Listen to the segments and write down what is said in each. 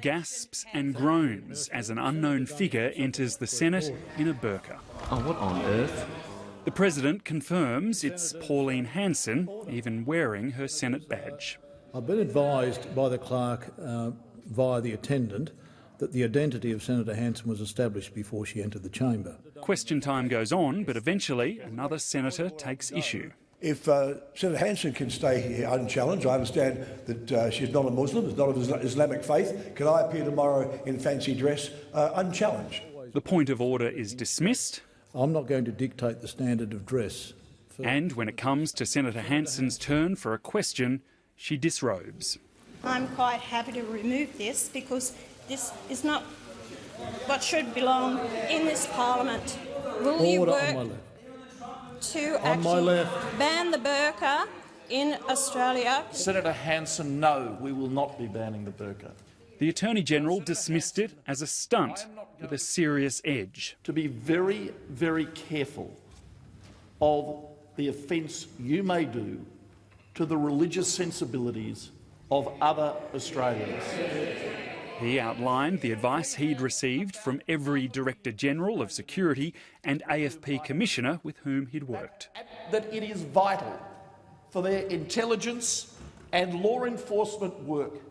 gasps and groans as an unknown figure enters the Senate in a burqa. Oh, what on earth? The President confirms it's Pauline Hanson, even wearing her Senate badge. I've been advised by the clerk via the attendant that the identity of Senator Hanson was established before she entered the chamber. Question time goes on, but eventually another senator takes issue. If Senator Hanson can stay here unchallenged, I understand that she's not a Muslim, is not of Islamic faith, can I appear tomorrow in fancy dress unchallenged? The point of order is dismissed. I'm not going to dictate the standard of dress. And when it comes to Senator Hanson's turn for a question, she disrobes. I'm quite happy to remove this because this is not what should belong in this parliament. Will you work to actually ban the burqa in Australia? Senator Hanson, no, we will not be banning the burqa. The Attorney-General dismissed it as a stunt with a serious edge. To be very, very careful of the offence you may do to the religious sensibilities of other Australians. He outlined the advice he'd received from every Director-General of Security and AFP Commissioner with whom he'd worked. That it is vital for their intelligence and law enforcement work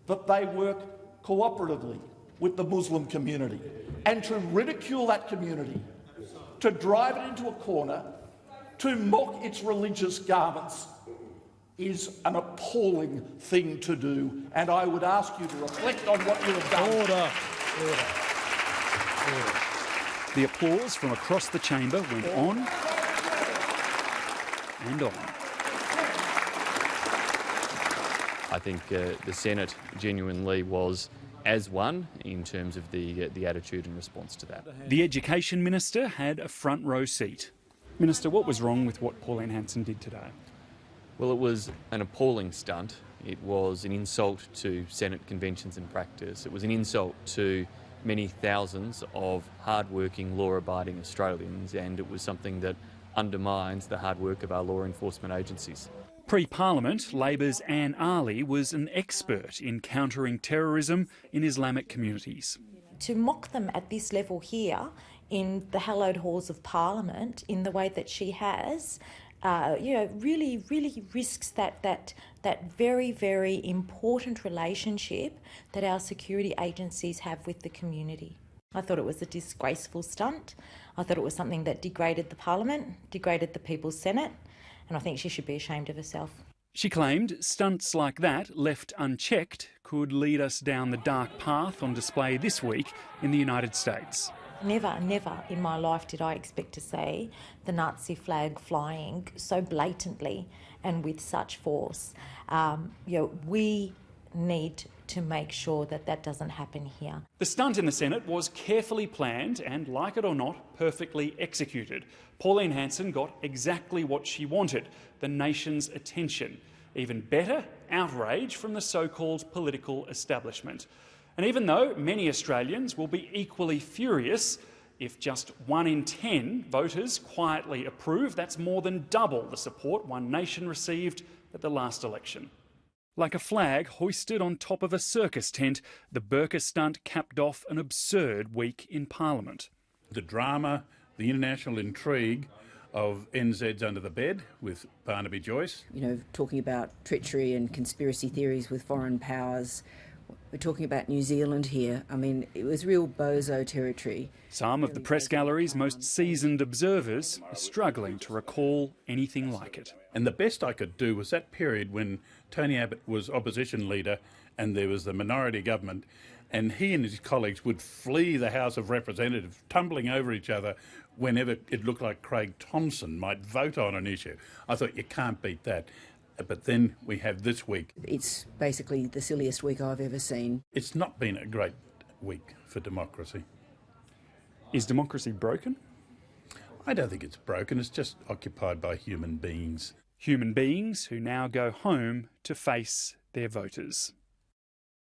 that they work cooperatively with the Muslim community, and to ridicule that community, to drive it into a corner, to mock its religious garments is an appalling thing to do, and I would ask you to reflect on what you have done. Order. The applause from across the chamber went on and on. I think the Senate genuinely was as one in terms of the attitude and response to that. The Education Minister had a front row seat. Minister, what was wrong with what Pauline Hanson did today? Well, it was an appalling stunt. It was an insult to Senate conventions and practice. It was an insult to many thousands of hard-working, law-abiding Australians, and it was something that undermines the hard work of our law enforcement agencies. Pre-Parliament, Labor's Anne Ali was an expert in countering terrorism in Islamic communities. To mock them at this level here in the hallowed halls of Parliament in the way that she has, really risks that very, very important relationship that our security agencies have with the community. I thought it was a disgraceful stunt. I thought it was something that degraded the Parliament, degraded the People's Senate, and I think she should be ashamed of herself. She claimed stunts like that, left unchecked, could lead us down the dark path on display this week in the United States. Never in my life did I expect to see the Nazi flag flying so blatantly and with such force. We need to make sure that that doesn't happen here. The stunt in the Senate was carefully planned and, like it or not, perfectly executed. Pauline Hanson got exactly what she wanted, the nation's attention. Even better, outrage from the so-called political establishment. And even though many Australians will be equally furious if just 1 in 10 voters quietly approve, that's more than double the support One Nation received at the last election. Like a flag hoisted on top of a circus tent, the burqa stunt capped off an absurd week in Parliament. The drama, the international intrigue of NZ's Under the Bed with Barnaby Joyce. Talking about treachery and conspiracy theories with foreign powers. We're talking about New Zealand here. I mean, it was real Bozo territory. Some of the press gallery's most seasoned observers are struggling to recall anything like it. And the best I could do was that period when Tony Abbott was opposition leader and there was the minority government, and he and his colleagues would flee the House of Representatives, tumbling over each other whenever it looked like Craig Thomson might vote on an issue. I thought, you can't beat that. But then we have this week. It's basically the silliest week I've ever seen. It's not been a great week for democracy. Is democracy broken? I don't think it's broken. It's just occupied by human beings. Human beings who now go home to face their voters.